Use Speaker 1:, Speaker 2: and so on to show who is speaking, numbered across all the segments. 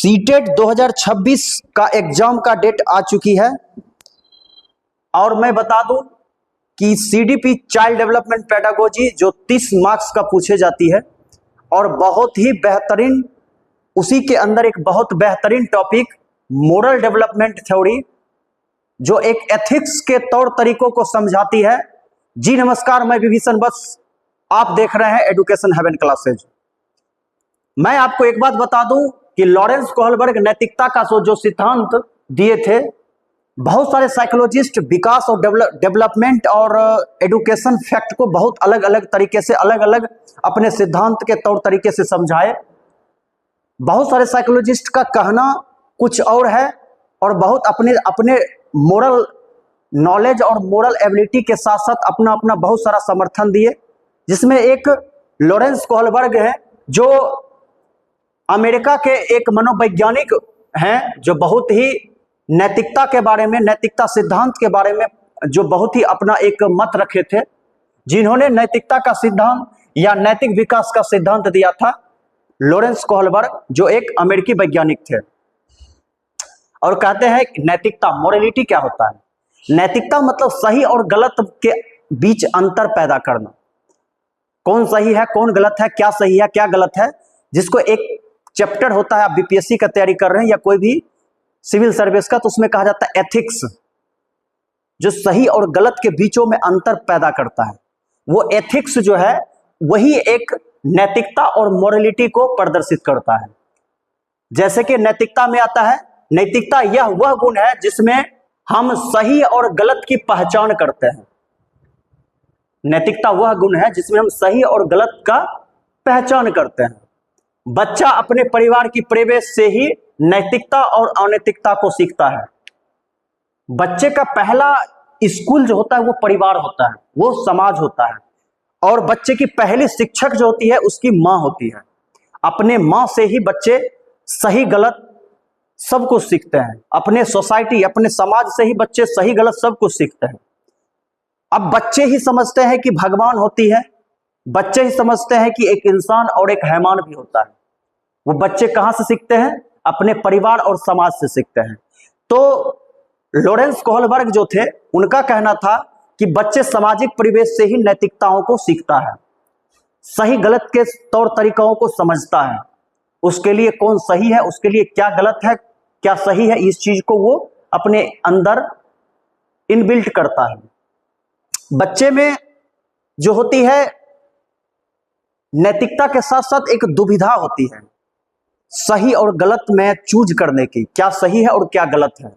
Speaker 1: CTET 2026 का exam का date आ चुकी है और मैं बता दूं कि सीडीपी चाइल्ड डेवलपमेंट पेडागोजी जो 30 मार्क्स का पूछे जाती है और बहुत ही बेहतरीन, उसी के अंदर एक बहुत बेहतरीन टॉपिक मोरल डेवलपमेंट थ्योरी जो एक एथिक्स के तौर तरीकों को समझाती है। जी नमस्कार, मैं विभीषण बस, आप देख रहे हैं एजुकेशन हेवन क्लासेज। मैं आपको एक बात बता दूं कि लॉरेंस कोहलबर्ग नैतिकता का जो सिद्धांत दिए थे, बहुत सारे साइकोलॉजिस्ट विकास और डेवलपमेंट और एजुकेशन फैक्ट को बहुत अलग अलग तरीके से, अलग अलग अपने सिद्धांत के तौर तरीके से समझाए। बहुत सारे साइकोलॉजिस्ट का कहना कुछ और है और बहुत अपने अपने मोरल नॉलेज और मोरल एबिलिटी के साथ साथ अपना अपना बहुत सारा समर्थन दिए, जिसमें एक लॉरेंस कोहलबर्ग है जो अमेरिका के एक मनोवैज्ञानिक हैं, जो बहुत ही नैतिकता के बारे में, नैतिकता सिद्धांत के बारे में जो बहुत ही अपना एक मत रखे थे, जिन्होंने नैतिकता का सिद्धांत या नैतिक विकास का सिद्धांत दिया था। लॉरेंस कोहलबर्ग जो एक अमेरिकी वैज्ञानिक थे और कहते हैं नैतिकता, मोरलिटी क्या होता है। नैतिकता मतलब सही और गलत के बीच अंतर पैदा करना, कौन सही है कौन गलत है, क्या सही है क्या गलत है, जिसको एक चैप्टर होता है, आप बीपीएससी का तैयारी कर रहे हैं या कोई भी सिविल सर्विस का, तो उसमें कहा जाता है एथिक्स, जो सही और गलत के बीचों में अंतर पैदा करता है। वो एथिक्स जो है वही एक नैतिकता और मोरलिटी को प्रदर्शित करता है। जैसे कि नैतिकता में आता है, नैतिकता यह वह गुण है जिसमें हम सही और गलत की पहचान करते हैं। नैतिकता वह गुण है जिसमें हम सही और गलत का पहचान करते हैं। बच्चा अपने परिवार की परिवेश से ही नैतिकता और अनैतिकता को सीखता है। बच्चे का पहला स्कूल जो होता है वो परिवार होता है, वो समाज होता है, और बच्चे की पहली शिक्षक जो होती है उसकी माँ होती है। अपने माँ से ही बच्चे सही गलत सब कुछ सीखते हैं। अपने सोसाइटी, अपने समाज से ही बच्चे सही गलत सब कुछ सीखते हैं। अब बच्चे ही समझते हैं कि भगवान होती है, बच्चे ही समझते हैं कि एक इंसान और एक हैवान भी होता है। वो बच्चे कहां से सीखते हैं? अपने परिवार और समाज से सीखते हैं। तो लॉरेंस कोहलबर्ग जो थे, उनका कहना था कि बच्चे सामाजिक परिवेश से ही नैतिकताओं को सीखता है, सही गलत के तौर तरीकों को समझता है, उसके लिए कौन सही है, उसके लिए क्या गलत है क्या सही है, इस चीज को वो अपने अंदर इनबिल्ट करता है। बच्चे में जो होती है नैतिकता के साथ साथ एक दुविधा होती है सही और गलत में चूज करने की, क्या सही है और क्या गलत है।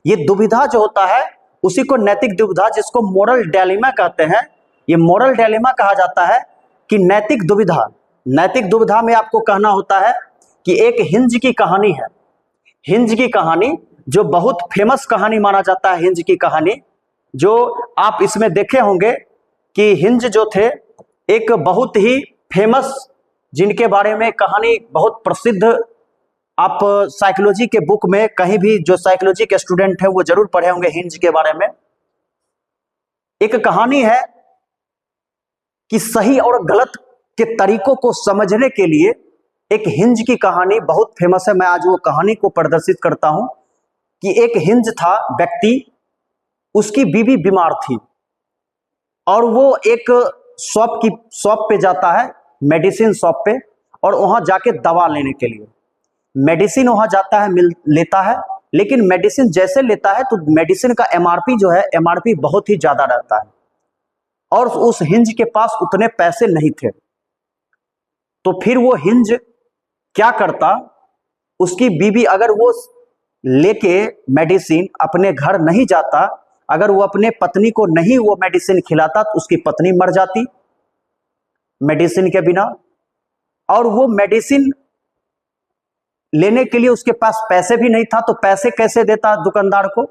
Speaker 1: ये दुविधा जो होता है उसी को नैतिक दुविधा, जिसको मोरल डायलेमा कहते हैं, ये मोरल डायलेमा कहा जाता है कि नैतिक दुविधा। नैतिक दुविधा में आपको कहना होता है कि एक हिंज की कहानी है, हिंज की कहानी जो बहुत फेमस कहानी माना जाता है। हिंज की कहानी जो आप इसमें देखे होंगे कि हिंज जो थे एक बहुत ही फेमस, जिनके बारे में कहानी बहुत प्रसिद्ध, आप साइकोलॉजी के बुक में कहीं भी, जो साइकोलॉजी के स्टूडेंट हैं वो जरूर पढ़े होंगे हिंज के बारे में। एक कहानी है कि सही और गलत के तरीकों को समझने के लिए एक हिंज की कहानी बहुत फेमस है। मैं आज वो कहानी को प्रदर्शित करता हूं कि एक हिंज था व्यक्ति, उसकी बीवी बीमार थी और वो एक शॉप पे जाता है, मेडिसिन शॉप पे, और वहां जाके दवा लेने के लिए मेडिसिन वहां जाता है, लेता है, लेकिन मेडिसिन जैसे लेता है तो मेडिसिन का एमआरपी जो है, एमआरपी बहुत ही ज्यादा रहता है और उस हिंज के पास उतने पैसे नहीं थे। तो फिर वो हिंज क्या करता, उसकी बीवी अगर वो लेके मेडिसिन अपने घर नहीं जाता, अगर वो अपने पत्नी को नहीं वो मेडिसिन खिलाता तो उसकी पत्नी मर जाती मेडिसिन के बिना, और वो मेडिसिन लेने के लिए उसके पास पैसे भी नहीं था, तो पैसे कैसे देता दुकानदार को।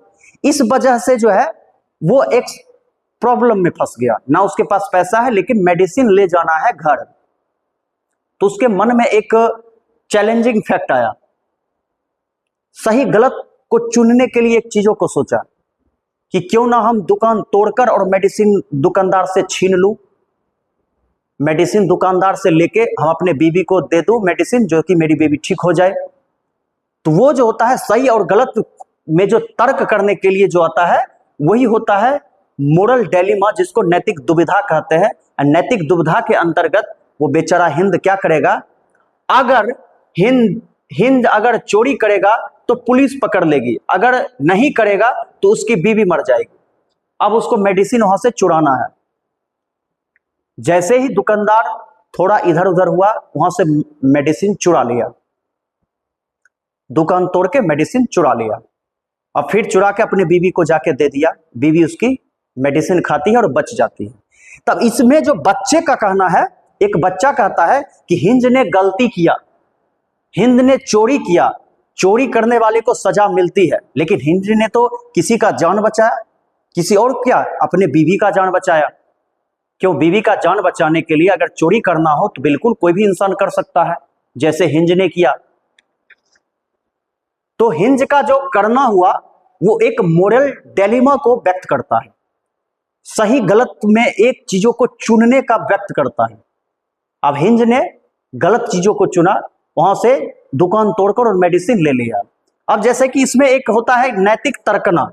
Speaker 1: इस वजह से जो है वो एक प्रॉब्लम में फंस गया, ना उसके पास पैसा है लेकिन मेडिसिन ले जाना है घर। तो उसके मन में एक चैलेंजिंग फैक्ट आया, सही गलत को चुनने के लिए एक चीजों को सोचा कि क्यों ना हम दुकान तोड़कर और मेडिसिन दुकानदार से छीन लूं, मेडिसिन दुकानदार से लेके हम अपने बीवी को दे दूं मेडिसिन, जो कि मेरी बीवी ठीक हो जाए। तो वो जो होता है सही और गलत में जो तर्क करने के लिए जो आता है वही होता है मोरल डिलेमा, जिसको नैतिक दुविधा कहते हैं। नैतिक दुविधा के अंतर्गत वो बेचारा हिंद क्या करेगा, अगर हिंद अगर चोरी करेगा तो पुलिस पकड़ लेगी, अगर नहीं करेगा तो उसकी बीवी मर जाएगी। अब उसको मेडिसिन वहां से चुराना है। जैसे ही दुकानदार थोड़ा इधर उधर हुआ, वहां से मेडिसिन चुरा लिया, दुकान तोड़ के मेडिसिन चुरा लिया, और फिर चुरा के अपनी बीवी को जाके दे दिया। बीवी उसकी मेडिसिन खाती है और बच जाती है। तब इसमें जो बच्चे का कहना है, एक बच्चा कहता है कि हिंद ने गलती किया, हिंद ने चोरी किया, चोरी करने वाले को सजा मिलती है, लेकिन हिंद ने तो किसी का जान बचाया, किसी और क्या, अपने बीवी का जान बचाया। क्यों? बीवी का जान बचाने के लिए अगर चोरी करना हो तो बिल्कुल कोई भी इंसान कर सकता है, जैसे हिंद ने किया। तो हिंद का जो करना हुआ वो एक मोरल डिलेमा को व्यक्त करता है, सही गलत में एक चीजों को चुनने का व्यक्त करता है। अब हिंद ने गलत चीजों को चुना, वहां से दुकान तोड़कर और मेडिसिन ले लिया। अब जैसे कि इसमें एक होता है नैतिक तर्कना,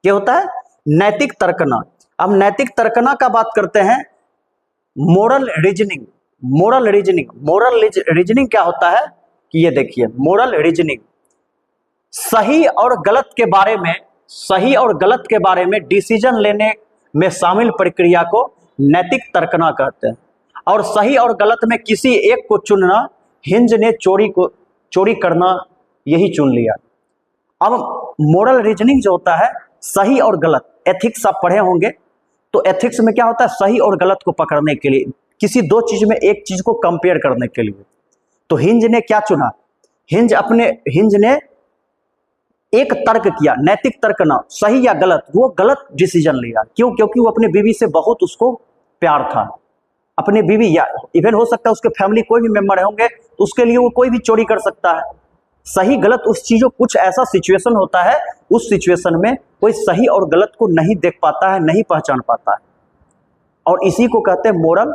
Speaker 1: क्या होता है? नैतिक तर्कना। अब नैतिक तर्कना का बात करते हैं, मोरल रीजनिंग। मोरल रीजनिंग क्या होता है कि ये देखिए, मोरल रीजनिंग सही और गलत के बारे में डिसीजन लेने में शामिल प्रक्रिया को नैतिक तर्कना कहते हैं। और सही और गलत में किसी एक को चुनना, हिंद ने चोरी करना यही चुन लिया। अब मोरल रीजनिंग जो होता है, सही और गलत, एथिक्स आप पढ़े होंगे, तो एथिक्स में क्या होता है, सही और गलत को पकड़ने के लिए, किसी दो चीज में एक चीज को कंपेयर करने के लिए। तो हिंद ने क्या चुना, हिंद ने एक तर्क किया, नैतिक तर्क ना, सही या गलत, वो गलत डिसीजन लिया। क्यों? क्योंकि वो अपने बीवी से बहुत उसको प्यार था, अपने बीवी, या इवन हो सकता है उसके फैमिली कोई भी मेंबर होंगे तो उसके लिए वो कोई भी चोरी कर सकता है। सही गलत उस चीजों, कुछ ऐसा सिचुएशन होता है, उस सिचुएशन में कोई सही और गलत को नहीं देख पाता है, नहीं पहचान पाता है, और इसी को कहते हैं मोरल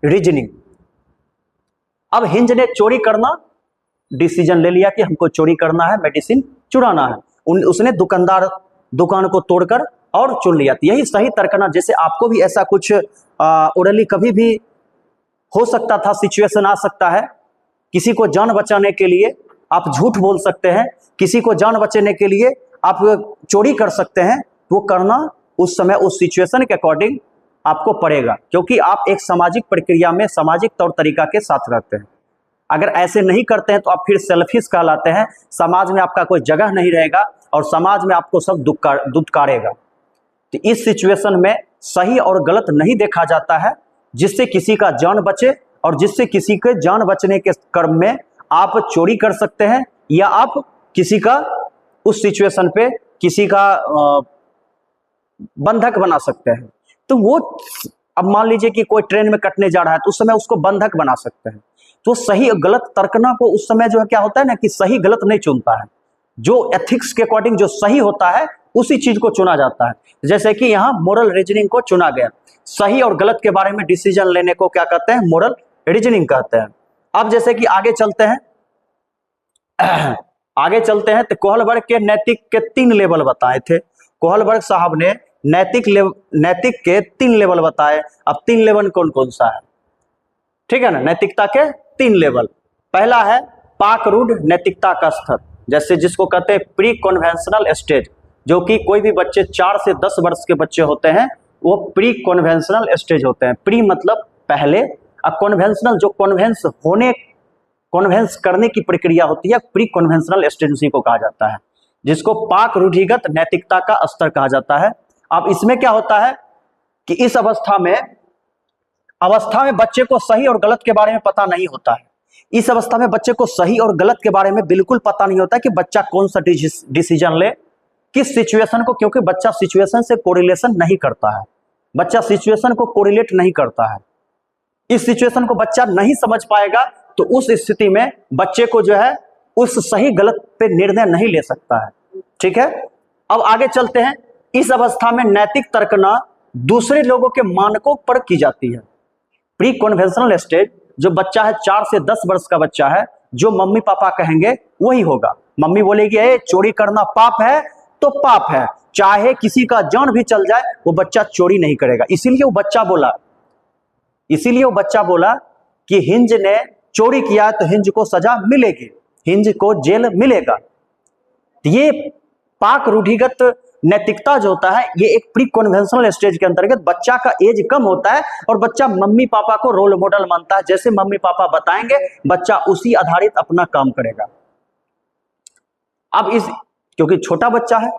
Speaker 1: रीजनिंग। अब हिंद ने चोरी करना डिसीजन ले लिया कि हमको चोरी करना है, मेडिसिन चुराना है, उसने दुकान को तोड़कर और चुन लिया। यही सही तर्कना। जैसे आपको भी ऐसा कुछ ओरली कभी भी हो सकता था, सिचुएशन आ सकता है, किसी को जान बचाने के लिए आप झूठ बोल सकते हैं, किसी को जान बचाने के लिए आप चोरी कर सकते हैं, वो करना उस समय उस सिचुएशन के अकॉर्डिंग आपको पड़ेगा, क्योंकि आप एक सामाजिक प्रक्रिया में सामाजिक तौर तरीका के साथ रहते हैं। अगर ऐसे नहीं करते हैं तो आप फिर सेल्फिश कहलाते हैं, समाज में आपका कोई जगह नहीं रहेगा और समाज में आपको सब दुत्कारेगा। तो इस सिचुएशन में सही और गलत नहीं देखा जाता है, जिससे किसी का जान बचे, और जिससे किसी के जान बचने के क्रम में आप चोरी कर सकते हैं, या आप किसी का उस सिचुएशन पे किसी का बंधक बना सकते हैं। तो वो, अब मान लीजिए कि कोई ट्रेन में कटने जा रहा है तो उस समय उसको बंधक बना सकते हैं। तो सही और गलत तर्कना को उस समय जो है क्या होता है ना, कि सही गलत नहीं चुनता है, जो एथिक्स के अकॉर्डिंग जो सही होता है उसी चीज को चुना जाता है। जैसे कि यहाँ मोरल रीजनिंग को चुना गया, सही और गलत के बारे में डिसीजन लेने को क्या कहते हैं, मोरल रीजनिंग कहते हैं। अब जैसे कि आगे चलते हैं तो कोहलबर्ग के नैतिक के 3 लेवल बताए थे। कोहलबर्ग साहब ने नैतिक के 3 लेवल बताए। अब 3 लेवल कौन कौन सा है, ठीक है ना, नैतिकता के 3 लेवल। पहला है पाक रूढ़ नैतिकता का स्तर, जैसे जिसको कहते हैं प्री कन्वेंशनल स्टेज, जो कि कोई भी बच्चे 4 से 10 वर्ष के बच्चे होते हैं वो प्री कन्वेंशनल स्टेज होते हैं। प्री मतलब पहले, अब कन्वेंशनल जो कन्वेंस करने की प्रक्रिया होती है, प्री कन्वेंशनल स्टेज उसी को कहा जाता है, जिसको पाक रूढ़िगत नैतिकता का स्तर कहा जाता है। अब इसमें क्या होता है कि इस अवस्था में बच्चे को सही और गलत के बारे में पता नहीं होता है। इस अवस्था में बच्चे को सही और गलत के बारे में बिल्कुल पता नहीं होता कि बच्चा कौन सा डिसीजन ले, किस सिचुएशन को, क्योंकि बच्चा सिचुएशन से कोरिलेशन नहीं करता है, बच्चा सिचुएशन को कोरिलेट नहीं करता है। इस सिचुएशन को बच्चा नहीं समझ पाएगा, तो उस स्थिति में बच्चे को जो है उस सही गलत पे निर्णय नहीं ले सकता है, ठीक है। अब आगे चलते हैं। इस अवस्था में नैतिक तर्कना दूसरे लोगों के मानकों पर की जाती है। प्री कन्वेंशनल स्टेज, जो बच्चा है 4 से 10 वर्ष का बच्चा है, जो मम्मी पापा कहेंगे वही होगा। मम्मी बोलेगी ए चोरी करना पाप है तो पाप है, चाहे किसी का जान भी चल जाए वो बच्चा चोरी नहीं करेगा। इसीलिए वो बच्चा बोला कि हिंज ने चोरी किया तो हिंज को सजा मिलेगी, हिंज को जेल मिलेगा। तो ये पाक रूढ़िगत नैतिकता जो होता है ये एक प्री कन्वेंशनल स्टेज के अंतर्गत बच्चा का एज कम होता है और बच्चा मम्मी पापा को रोल मॉडल मानता है। जैसे मम्मी पापा बताएंगे बच्चा उसी आधारित अपना काम करेगा। अब क्योंकि छोटा बच्चा है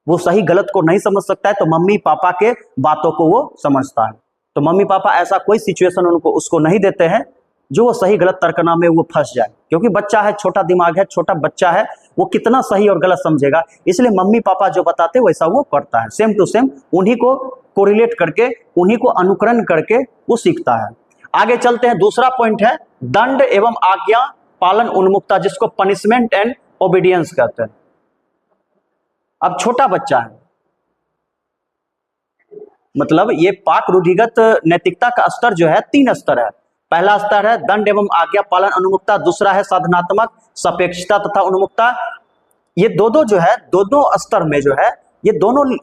Speaker 1: वो सही गलत को नहीं समझ सकता है, तो मम्मी पापा के बातों को वो समझता है। तो मम्मी पापा ऐसा कोई सिचुएशन उसको नहीं देते हैं जो वो सही गलत तर्कना में वो फंस जाए, क्योंकि बच्चा है, छोटा दिमाग है, छोटा बच्चा है, वो कितना सही और गलत समझेगा। इसलिए मम्मी पापा जो बताते हैं वैसा वो करता है, सेम टू सेम उन्हीं को कोरिलेट करके, उन्हीं को अनुकरण करके वो सीखता है। आगे चलते हैं। दूसरा पॉइंट है दंड एवं आज्ञा पालन उन्मुखता, जिसको पनिशमेंट एंड ओबीडियंस कहते हैं। अब छोटा बच्चा है, मतलब ये पाक रूढ़िगत नैतिकता का स्तर जो है 3 स्तर है। पहला स्तर है दंड एवं आज्ञा पालन उन्मुखता, दूसरा है साधनात्मक सापेक्षता तथा उन्मुखता। ये दो जो है, दोनों स्तर में जो है, ये दोनों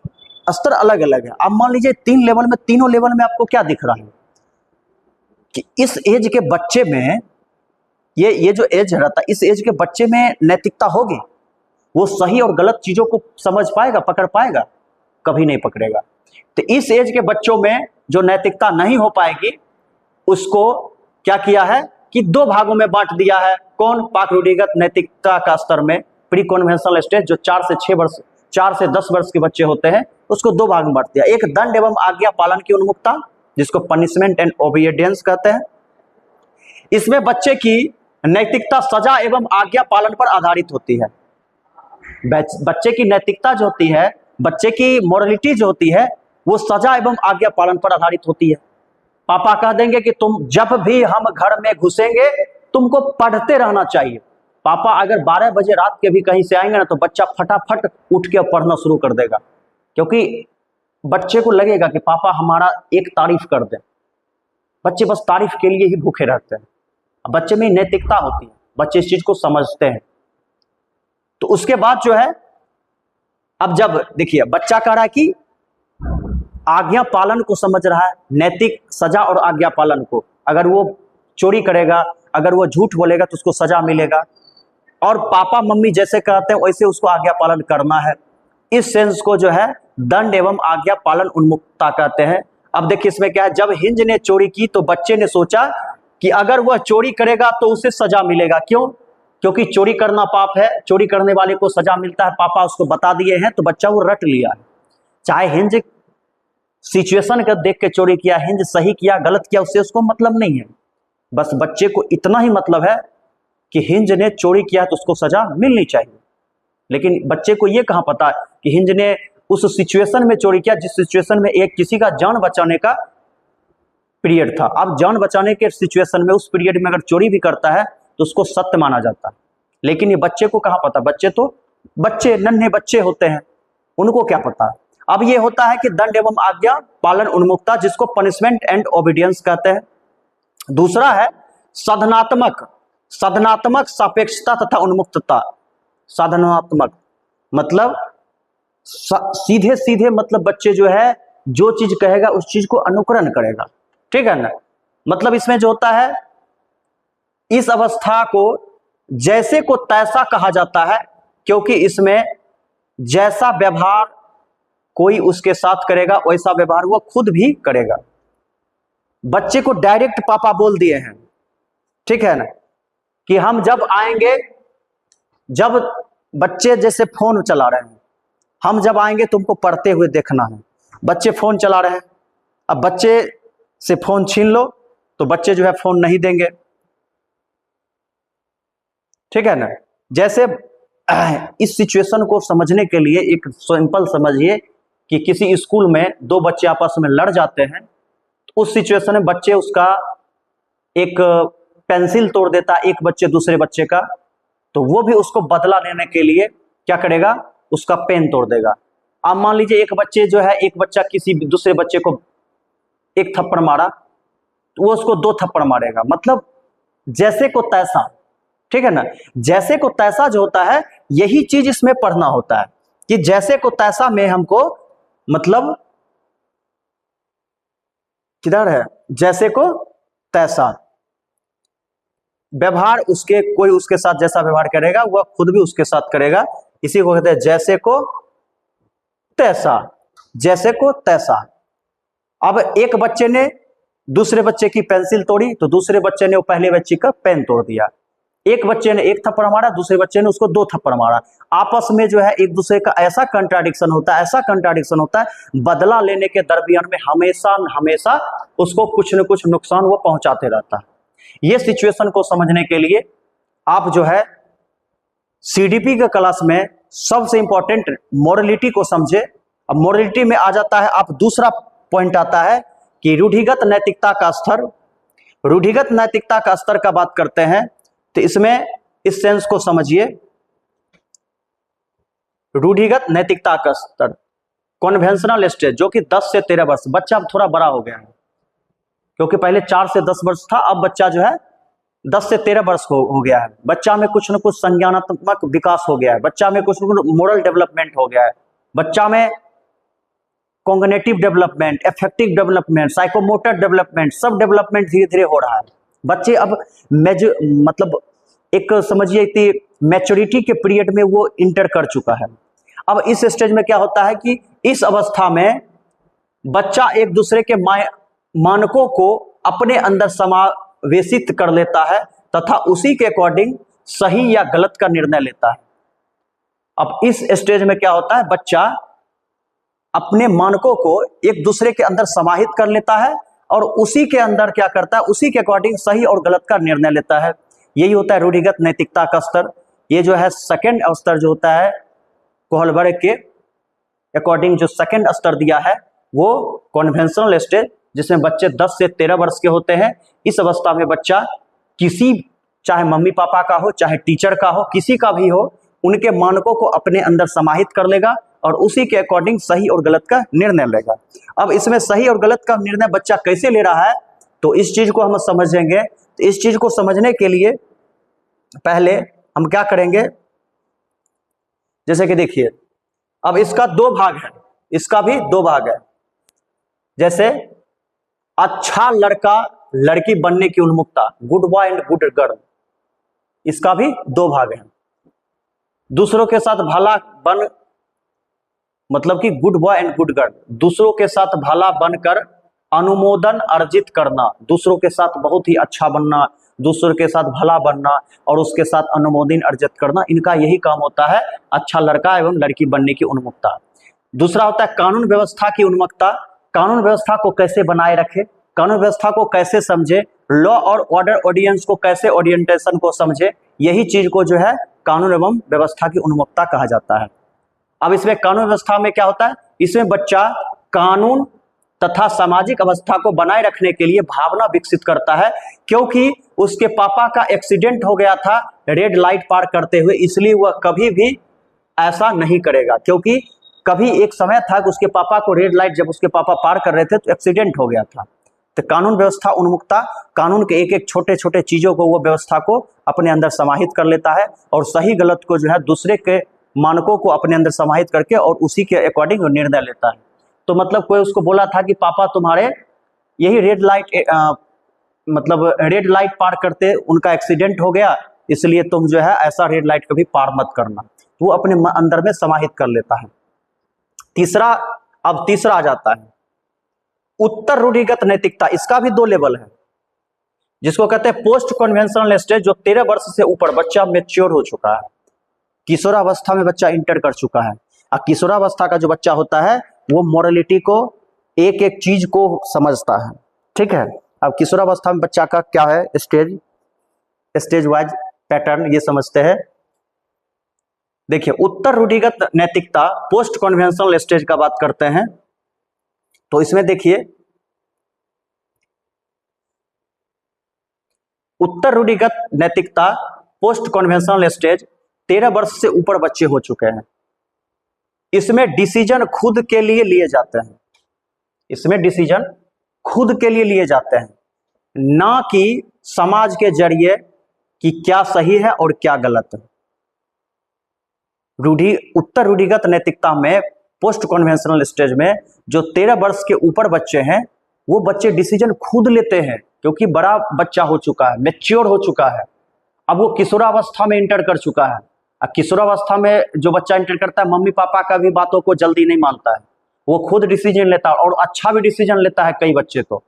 Speaker 1: स्तर अलग अलग है। अब मान लीजिए 3 लेवल में, तीनों लेवल में आपको क्या दिख रहा है कि इस एज के बच्चे में, ये जो एज रहता है, इस एज के बच्चे में नैतिकता होगी? वो सही और गलत चीजों को समझ पाएगा, पकड़ पाएगा? कभी नहीं पकड़ेगा। तो इस एज के बच्चों में जो नैतिकता नहीं हो पाएगी उसको क्या किया है कि 2 भागों में बांट दिया है। कौन? पाक रूढ़िगत नैतिकता का स्तर में प्री कन्वेंशनल स्टेज जो 4 से 6 वर्ष, 4 से 10 वर्ष के बच्चे होते हैं, उसको 2 भाग में बांट दिया। एक दंड एवं आज्ञा पालन की उन्मुखता, जिसको पनिशमेंट एंड ओबीडियंस कहते हैं। इसमें बच्चे की नैतिकता सजा एवं आज्ञा पालन पर आधारित होती है। बच्चे की नैतिकता जो होती है, बच्चे की मोरलिटी जो होती है, वो सजा एवं आज्ञा पालन पर आधारित होती है। पापा कह देंगे कि तुम जब भी हम घर में घुसेंगे तुमको पढ़ते रहना चाहिए। पापा अगर 12 बजे रात के भी कहीं से आएंगे ना, तो बच्चा फटाफट उठ के पढ़ना शुरू कर देगा, क्योंकि बच्चे को लगेगा कि पापा हमारा एक तारीफ कर दें। बच्चे बस तारीफ के लिए ही भूखे रहते हैं। बच्चे में नैतिकता होती है, बच्चे इस चीज को समझते हैं। तो उसके बाद जो है, अब जब देखिए बच्चा कह रहा है कि आज्ञा पालन को समझ रहा है, नैतिक सजा और आज्ञा पालन को। अगर वो चोरी करेगा, अगर वो झूठ बोलेगा तो उसको सजा मिलेगा, और पापा मम्मी जैसे कहते हैं वैसे उसको आज्ञा पालन करना है। इस सेंस को जो है दंड एवं आज्ञा पालन उन्मुखता कहते हैं। अब देखिए इसमें क्या है, जब हिंज ने चोरी की तो बच्चे ने सोचा कि अगर वह चोरी करेगा तो उसे सजा मिलेगा। क्यों? क्योंकि चोरी करना पाप है, चोरी करने वाले को सजा मिलता है, पापा उसको बता दिए हैं, तो बच्चा वो रट लिया है। चाहे हिंज सिचुएशन का देख के चोरी किया, हिंज सही किया गलत किया, उससे उसको मतलब नहीं है। बस बच्चे को इतना ही मतलब है कि हिंज ने चोरी किया तो उसको सजा मिलनी चाहिए। लेकिन बच्चे को ये कहाँ पता कि हिंज ने उस सिचुएशन में चोरी किया जिस सिचुएशन में एक किसी का जान बचाने का पीरियड था। अब जान बचाने के सिचुएशन में, उस पीरियड में अगर चोरी भी करता है तो उसको सत्य माना जाता है। लेकिन ये बच्चे को कहाँ पता, बच्चे नन्हे बच्चे होते हैं, उनको क्या पता। अब ये होता है कि दंड एवं आज्ञा पालन उन्मुखता, जिसको पनिशमेंट एंड ओबीडियंस कहते हैं। दूसरा है साधनात्मक सापेक्षता तथा उन्मुक्तता। साधनात्मक मतलब सीधे सीधे, मतलब बच्चे जो है जो चीज कहेगा उस चीज को अनुकरण करेगा, ठीक है ना। मतलब इसमें जो होता है, इस अवस्था को जैसे को तैसा कहा जाता है, क्योंकि इसमें जैसा व्यवहार कोई उसके साथ करेगा वैसा व्यवहार वो खुद भी करेगा। बच्चे को डायरेक्ट पापा बोल दिए हैं, ठीक है ना, कि हम जब आएंगे, जब बच्चे जैसे फोन चला रहे हैं, हम जब आएंगे तुमको पढ़ते हुए देखना है। बच्चे फोन चला रहे हैं, अब बच्चे से फोन छीन लो तो बच्चे जो है फोन नहीं देंगे, ठीक है ना। जैसे इस सिचुएशन को समझने के लिए एक सिंपल समझिए कि किसी स्कूल में 2 बच्चे आपस में लड़ जाते हैं, तो उस सिचुएशन में बच्चे उसका एक पेंसिल तोड़ देता है, एक बच्चे दूसरे बच्चे का, तो वो भी उसको बदला लेने के लिए क्या करेगा, उसका पेन तोड़ देगा। अब मान लीजिए एक बच्चे जो है, एक बच्चा किसी दूसरे बच्चे को 1 थप्पड़ मारा तो वो उसको 2 थप्पड़ मारेगा। मतलब जैसे को तैसा, ठीक है ना। जैसे को तैसा जो होता है, यही चीज इसमें पढ़ना होता है कि जैसे को तैसा में हमको मतलब किधर है, जैसे को तैसा व्यवहार उसके, कोई उसके साथ जैसा व्यवहार करेगा वह खुद भी उसके साथ करेगा, इसी को कहते हैं जैसे को तैसा। जैसे को तैसा। अब एक बच्चे ने दूसरे बच्चे की पेंसिल तोड़ी तो दूसरे बच्चे ने वो पहले बच्चे का पेन तोड़ दिया। एक बच्चे ने एक थप्पड़ मारा, दूसरे बच्चे ने उसको 2 थप्पड़ मारा। आपस में जो है एक दूसरे का ऐसा कंट्राडिक्शन होता है, ऐसा कंट्राडिक्शन होता है, बदला लेने के दरमियान में हमेशा हमेशा उसको कुछ न कुछ नुकसान वो पहुंचाते रहता है। ये सिचुएशन को समझने के लिए आप जो है सीडीपी के क्लास में सबसे इंपॉर्टेंट मोरलिटी को समझे। अब मोरलिटी में आ जाता है, आप दूसरा पॉइंट आता है कि रूढ़िगत नैतिकता का स्तर। रूढ़िगत नैतिकता का स्तर का बात करते हैं तो इसमें इस सेंस को समझिए, रूढ़िगत नैतिकता का स्तर कन्वेंशनल स्टेज, जो कि 10 से 13 वर्ष, बच्चा अब थोड़ा बड़ा हो गया है, क्योंकि पहले 4 से 10 वर्ष था, अब बच्चा जो है 10 से 13 वर्ष हो गया है। बच्चा में कुछ न कुछ संज्ञानात्मक विकास हो गया है, बच्चा में कुछ न कुछ मोरल डेवलपमेंट हो गया है, बच्चा में cognitive development, effective development, psychomotor development, सब डेवलपमेंट धीरे धीरे हो रहा है। बच्चे अब मतलब एक समझिए कि मैच्योरिटी के पीरियड में वो इंटर कर चुका है। अब इस स्टेज में क्या होता है कि इस अवस्था में बच्चा एक दूसरे के मानकों को अपने अंदर समावेशित कर लेता है तथा उसी के अकॉर्डिंग सही या गलत का निर्णय लेता है। अब इस स्टेज में क्या होता है, बच्चा अपने मानकों को एक दूसरे के अंदर समाहित कर लेता है और उसी के अंदर क्या करता है, उसी के अकॉर्डिंग सही और गलत का निर्णय लेता है। यही होता है रूढ़िगत नैतिकता का स्तर। ये जो है सेकंड स्तर जो होता है, कोहलबर्ग के अकॉर्डिंग जो सेकंड स्तर दिया है वो कन्वेंशनल स्टेज, जिसमें बच्चे 10 से 13 वर्ष के होते हैं। इस अवस्था में बच्चा किसी, चाहे मम्मी पापा का हो, चाहे टीचर का हो, किसी का भी हो, उनके मानकों को अपने अंदर समाहित कर लेगा और उसी के अकॉर्डिंग सही और गलत का निर्णय लेगा। अब इसमें सही और गलत का निर्णय बच्चा कैसे ले रहा है, तो इस चीज को हम समझेंगे। तो इस चीज को समझने के लिए पहले हम क्या करेंगे, जैसे कि देखिए, अब इसका 2 भाग है, इसका भी 2 भाग है। जैसे अच्छा लड़का लड़की बनने की उन्मुखता, good boy and good girl, इसका भी 2 भाग है। दूसरों के साथ भला बन, मतलब कि good boy and good girl, दूसरों के साथ भला बनकर अनुमोदन अर्जित करना, दूसरों के साथ बहुत ही अच्छा बनना, दूसरों के साथ भला बनना और उसके साथ अनुमोदन अर्जित करना, इनका यही काम होता है, अच्छा लड़का एवं लड़की बनने की उन्मुखता। दूसरा होता है कानून व्यवस्था की उन्मुखता, कानून व्यवस्था को कैसे बनाए रखे, कानून व्यवस्था को कैसे समझे, लॉ और ऑर्डर ऑडियंस को कैसे ओरिएंटेशन को समझे, यही चीज को जो है कानून एवं व्यवस्था की उन्मुखता कहा जाता है। अब इसमें कानून व्यवस्था में क्या होता है, इसमें बच्चा कानून तथा सामाजिक अवस्था को बनाए रखने के लिए भावना विकसित करता है, क्योंकि उसके पापा का एक्सीडेंट हो गया था रेड लाइट पार करते हुए, इसलिए वह कभी भी ऐसा नहीं करेगा, क्योंकि कभी एक समय था कि उसके पापा को रेड लाइट जब उसके पापा पार कर रहे थे तो एक्सीडेंट हो गया था। तो कानून व्यवस्था उन्मुखता, कानून के एक एक छोटे छोटे चीजों को वो व्यवस्था को अपने अंदर समाहित कर लेता है और सही गलत को जो है दूसरे के मानकों को अपने अंदर समाहित करके और उसी के अकॉर्डिंग निर्णय लेता है। तो मतलब कोई उसको बोला था कि पापा तुम्हारे यही रेड लाइट मतलब रेड लाइट पार करते उनका एक्सीडेंट हो गया, इसलिए तुम जो है ऐसा रेड लाइट कभी पार मत करना, तो वो अपने अंदर में समाहित कर लेता है। तीसरा, अब तीसरा आ जाता है उत्तर रूढ़िगत नैतिकता, इसका भी 2 लेवल है, जिसको कहते हैं पोस्ट कन्वेंशनल स्टेज, जो 13 वर्ष से ऊपर बच्चा मेच्योर हो चुका है, किशोरावस्था में बच्चा इंटर कर चुका है। और किशोरावस्था का जो बच्चा होता है वो मोरलिटी को एक एक चीज को समझता है, ठीक है। अब किशोरावस्था में बच्चा का क्या है स्टेज वाइज पैटर्न, ये समझते हैं। देखिए, उत्तर रूढ़िगत नैतिकता पोस्ट कन्वेंशनल स्टेज का बात करते हैं, तो इसमें देखिए उत्तर रूढ़िगत नैतिकता पोस्ट कन्वेंशनल स्टेज 13 वर्ष से ऊपर बच्चे हो चुके हैं। इसमें डिसीजन खुद के लिए लिए जाते हैं, इसमें डिसीजन खुद के लिए लिए जाते हैं, ना कि समाज के जरिए कि क्या सही है और क्या गलत है। उत्तर रूढ़िगत नैतिकता में पोस्ट कन्वेंशनल स्टेज में जो 13 वर्ष के ऊपर बच्चे हैं वो बच्चे डिसीजन खुद लेते हैं, क्योंकि बड़ा बच्चा हो चुका है, मैच्योर हो चुका है, अब वो किशोरावस्था में इंटर कर चुका है। अब किशोरावस्था में जो बच्चा इंटर करता है मम्मी पापा का भी बातों को जल्दी नहीं मानता है, वो खुद डिसीजन लेता है और अच्छा भी डिसीजन लेता है। कई बच्चे तो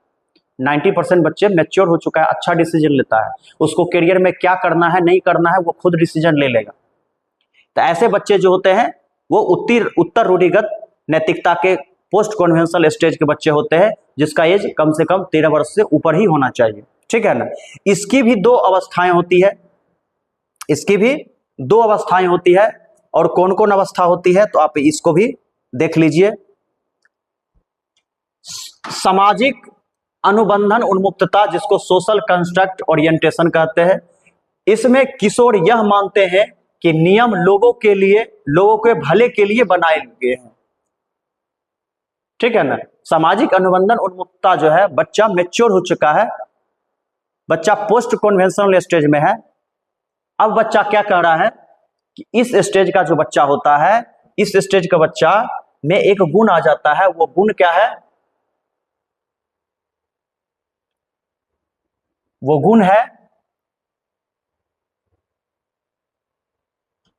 Speaker 1: 90% बच्चे मैच्योर हो चुका है, अच्छा डिसीजन लेता है, उसको करियर में क्या करना है नहीं करना है वो खुद डिसीजन ले लेगा। तो ऐसे बच्चे जो होते हैं वो उत्तर रूढ़िगत नैतिकता के पोस्ट कन्वेंशनल स्टेज के बच्चे होते हैं, जिसका एज कम से कम 13 वर्ष से ऊपर ही होना चाहिए, ठीक है ना। इसकी भी 2 अवस्थाएं होती है, इसकी भी 2 अवस्थाएं होती है। और कौन कौन अवस्था होती है तो आप इसको भी देख लीजिए। सामाजिक अनुबंधन उन्मुक्तता, जिसको सोशल कंस्ट्रक्ट ओरिएंटेशन कहते हैं, इसमें किशोर यह मानते हैं कि नियम लोगों के भले के लिए बनाए गए हैं, ठीक है ना। सामाजिक अनुबंधन उन्मुक्तता जो है, बच्चा मैच्योर हो चुका है, बच्चा पोस्ट कन्वेंशनल स्टेज में है। अब बच्चा क्या कह रहा है कि इस स्टेज का जो बच्चा होता है, इस स्टेज का बच्चा में एक गुण आ जाता है। वो गुण क्या है? वो गुण है,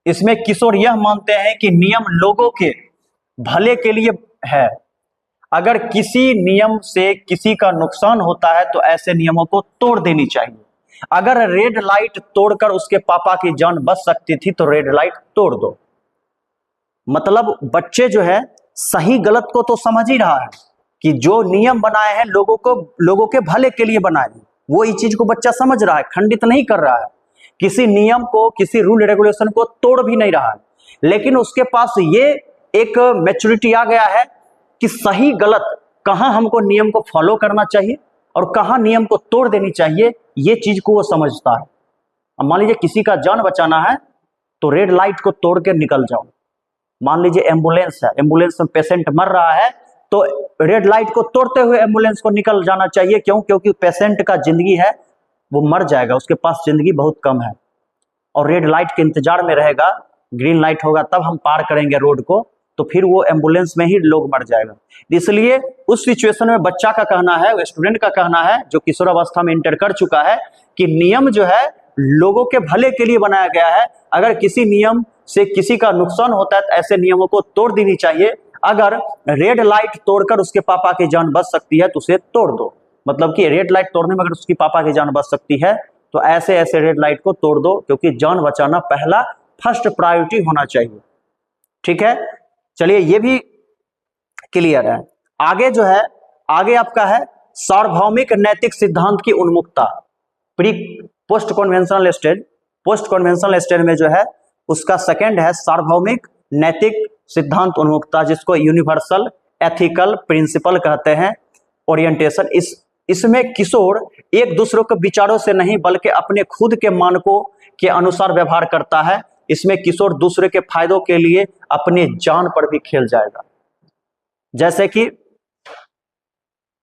Speaker 1: इसमें किशोर यह मानते हैं कि नियम लोगों के भले के लिए है। अगर किसी नियम से किसी का नुकसान होता है तो ऐसे नियमों को तोड़ देनी चाहिए। अगर रेड लाइट तोड़कर उसके पापा की जान बच सकती थी तो रेड लाइट तोड़ दो। मतलब बच्चे जो है सही गलत को तो समझ ही रहा है कि जो नियम बनाए हैं लोगों के भले के लिए बनाए हैं, वो इस चीज को बच्चा समझ रहा है, खंडित नहीं कर रहा है, किसी नियम को किसी रूल रेगुलेशन को तोड़ भी नहीं रहा है। लेकिन उसके पास ये एक मैच्योरिटी आ गया है कि सही गलत कहां हमको नियम को फॉलो करना चाहिए और कहां नियम को तोड़ देनी चाहिए, ये चीज को वो समझता है। अब मान लीजिए किसी का जान बचाना है तो रेड लाइट को तोड़ के निकल जाओ। मान लीजिए एम्बुलेंस है, एम्बुलेंस में पेशेंट मर रहा है तो रेड लाइट को तोड़ते हुए एम्बुलेंस को निकल जाना चाहिए। क्यों? क्योंकि पेशेंट का जिंदगी है, वो मर जाएगा, उसके पास जिंदगी बहुत कम है और रेड लाइट के इंतजार में रहेगा। ग्रीन लाइट होगा तब हम पार करेंगे रोड को, तो फिर वो एम्बुलेंस में ही लोग मर जाएगा। इसलिए उस सिचुएशन में बच्चा का कहना है, स्टूडेंट का कहना है जो किशोरावस्था में इंटर कर चुका है कि नियम जो है लोगों के भले के लिए बनाया गया है। अगर किसी नियम से किसी का नुकसान होता है तो ऐसे नियमों को तोड़ देनी चाहिए। अगर रेड लाइट तोड़कर उसके पापा की जान बच सकती है तो उसे तोड़ दो। मतलब कि रेड लाइट तोड़ने में अगर उसकी पापा की जान बच सकती है तो ऐसे ऐसे रेड लाइट को तोड़ दो, क्योंकि जान बचाना पहला फर्स्ट प्रायोरिटी होना चाहिए, ठीक है। चलिए ये भी क्लियर है। आगे जो है, आगे आपका है सार्वभौमिक नैतिक सिद्धांत की उन्मुक्तता। Post conventional stage, post conventional stage में जो है उसका सेकंड है सार्वभौमिक नैतिक सिद्धांत उन्मुक्तता, जिसको यूनिवर्सल एथिकल प्रिंसिपल कहते हैं, ओरिएंटेशन। इसमें किशोर एक दूसरे के विचारों से नहीं बल्कि अपने खुद के मानकों के अनुसार व्यवहार करता है। इसमें किशोर दूसरे के फायदों के लिए अपनी जान पर भी खेल जाएगा। जैसे कि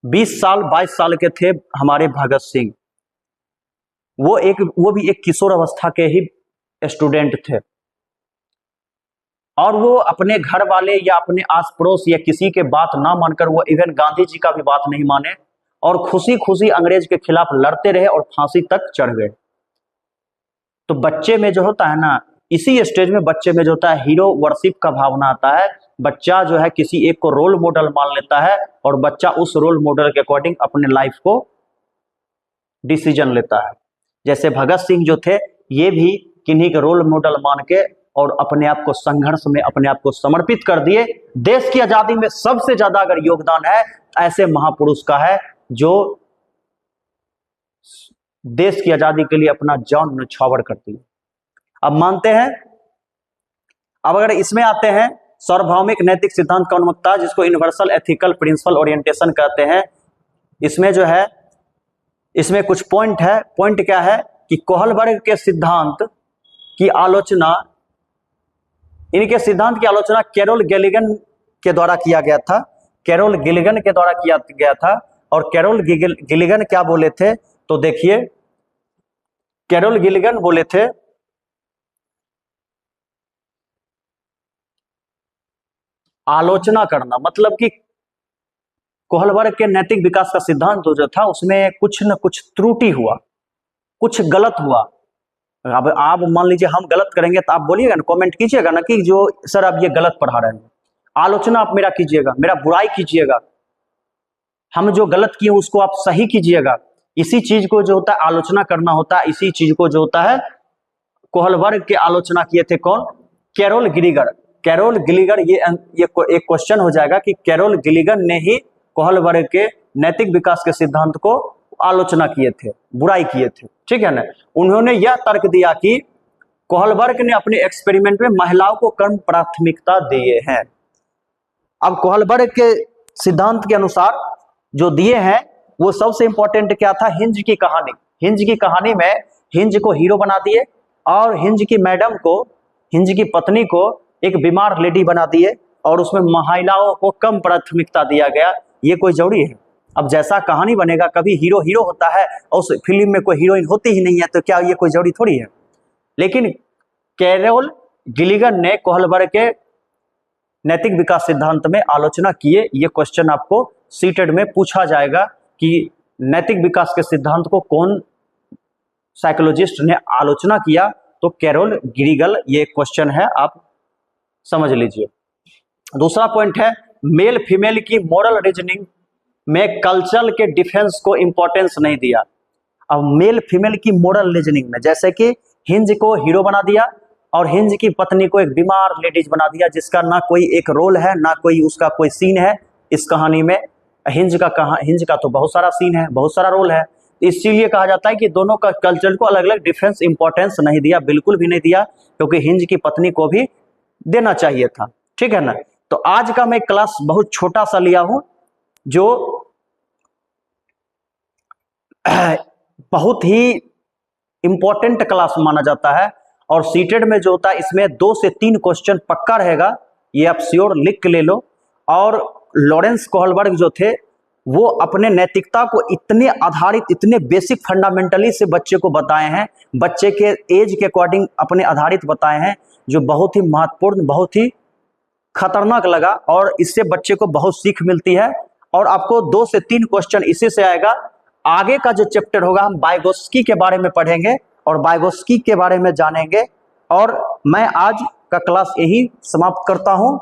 Speaker 1: 20 साल 22 साल के थे हमारे भगत सिंह, वो भी एक किशोर अवस्था के ही स्टूडेंट थे और वो अपने घर वाले या अपने आस पड़ोस या किसी के बात ना मानकर वो इवन गांधी जी का भी बात नहीं माने और खुशी खुशी अंग्रेज के खिलाफ लड़ते रहे और फांसी तक चढ़ गए। तो बच्चे में जो होता है ना, इसी स्टेज में बच्चे में जो होता है हीरो वर्शिप का भावना आता है। बच्चा जो है किसी एक को रोल मॉडल मान लेता है और बच्चा उस रोल मॉडल के अकॉर्डिंग अपने लाइफ को डिसीजन लेता है। जैसे भगत सिंह जो थे ये भी किन्हीं के रोल मॉडल मान के और अपने आप को संघर्ष में अपने आप को समर्पित कर दिए। देश की आजादी में सबसे ज्यादा अगर योगदान है ऐसे महापुरुष का है जो देश की आजादी के लिए अपना जान न्यौछावर करती है। अब मानते हैं, अब अगर इसमें आते हैं सार्वभौमिक नैतिक सिद्धांत का उन्मुक्तता, जिसको यूनिवर्सल एथिकल प्रिंसिपल ओरिएंटेशन कहते हैं। इसमें जो है, इसमें कुछ पॉइंट है। पॉइंट क्या है कि कोहलबर्ग के सिद्धांत की आलोचना, इनके सिद्धांत की आलोचना कैरोल गिलिगन के द्वारा किया गया था। कैरोल गिलिगन के द्वारा किया गया था। और कैरोल गिलिगन क्या बोले थे तो देखिए, कैरोल गिलिगन बोले थे आलोचना करना, मतलब कि कोहलबर्ग के नैतिक विकास का सिद्धांत जो था उसमें कुछ न कुछ त्रुटि हुआ, कुछ गलत हुआ। अब आप मान लीजिए हम गलत करेंगे तो आप बोलिएगा ना, कमेंट कीजिएगा ना कि जो सर आप ये गलत पढ़ा रहे हैं। आलोचना आप मेरा कीजिएगा, मेरा बुराई कीजिएगा, हम जो गलत किए उसको आप सही कीजिएगा। इसी चीज को जो होता है आलोचना करना होता है, इसी चीज को जो होता है कोहलबर्ग के आलोचना किए थे कौन? कैरोल गिलिगर। कैरोल गिलिगर, ये एक क्वेश्चन हो जाएगा कि कैरोल गिलिगर ने ही कोहलबर्ग के नैतिक विकास के सिद्धांत को आलोचना किए थे, बुराई किए थे, ठीक है ना। उन्होंने यह तर्क दिया कि कोहलबर्ग ने अपने एक्सपेरिमेंट में महिलाओं को कम प्राथमिकता दिए हैं। अब कोहलबर्ग के सिद्धांत के अनुसार जो दिए हैं वो सबसे इंपॉर्टेंट क्या था? हिंज की कहानी। हिंज की कहानी में हिंज को हीरो बना दिए और हिंज की मैडम को, हिंज की पत्नी को एक बीमार लेडी बना दिए और उसमें महिलाओं को कम प्राथमिकता दिया गया। ये कोई जरूरी है? अब जैसा कहानी बनेगा, कभी हीरो हीरो होता है और उस फिल्म में कोई हीरोइन होती ही नहीं है, तो क्या ये कोई जरूरी थोड़ी है? लेकिन कैरोल गिलिगन ने कोहलबर्ग के नैतिक विकास सिद्धांत में आलोचना किए। ये क्वेश्चन आपको सीटेड में पूछा जाएगा कि नैतिक विकास के सिद्धांत को कौन साइकोलॉजिस्ट ने आलोचना किया, तो कैरोल गिलिगन। ये क्वेश्चन है, आप समझ लीजिए। दूसरा पॉइंट है मेल फीमेल की मॉरल रीजनिंग में कल्चर के डिफेंस को इंपॉर्टेंस नहीं दिया। अब मेल फीमेल की मॉरल रीजनिंग में जैसे कि हिंज को हीरो बना दिया और हिंज की पत्नी को एक बीमार लेडीज बना दिया, जिसका ना कोई एक रोल है ना कोई उसका कोई सीन है इस कहानी में। हिंज का तो बहुत सारा सीन है, बहुत सारा रोल है, इसीलिए कहा जाता है कि दोनों का कल्चर को अलग अलग डिफेंस इंपॉर्टेंस नहीं दिया, बिल्कुल भी नहीं दिया, क्योंकि हिंज की पत्नी को भी देना चाहिए था, ठीक है ना। तो आज का मैं क्लास बहुत छोटा सा लिया हूं, जो बहुत ही इंपॉर्टेंट क्लास माना जाता है और सीटेड में जो होता है इसमें 2 से 3 क्वेश्चन पक्का रहेगा, ये आप श्योर लिख के ले लो। और लॉरेंस कोहलबर्ग जो थे वो अपने नैतिकता को इतने आधारित, इतने बेसिक फंडामेंटली से बच्चे को बताए हैं, बच्चे के एज के अकॉर्डिंग अपने आधारित बताए हैं, जो बहुत ही महत्वपूर्ण, बहुत ही खतरनाक लगा और इससे बच्चे को बहुत सीख मिलती है। और आपको 2 से 3 क्वेश्चन इसी से आएगा। आगे का जो चैप्टर होगा हम वाइगोत्स्की के बारे में पढ़ेंगे और वाइगोत्स्की के बारे में जानेंगे। और मैं आज का क्लास यही समाप्त करता हूं।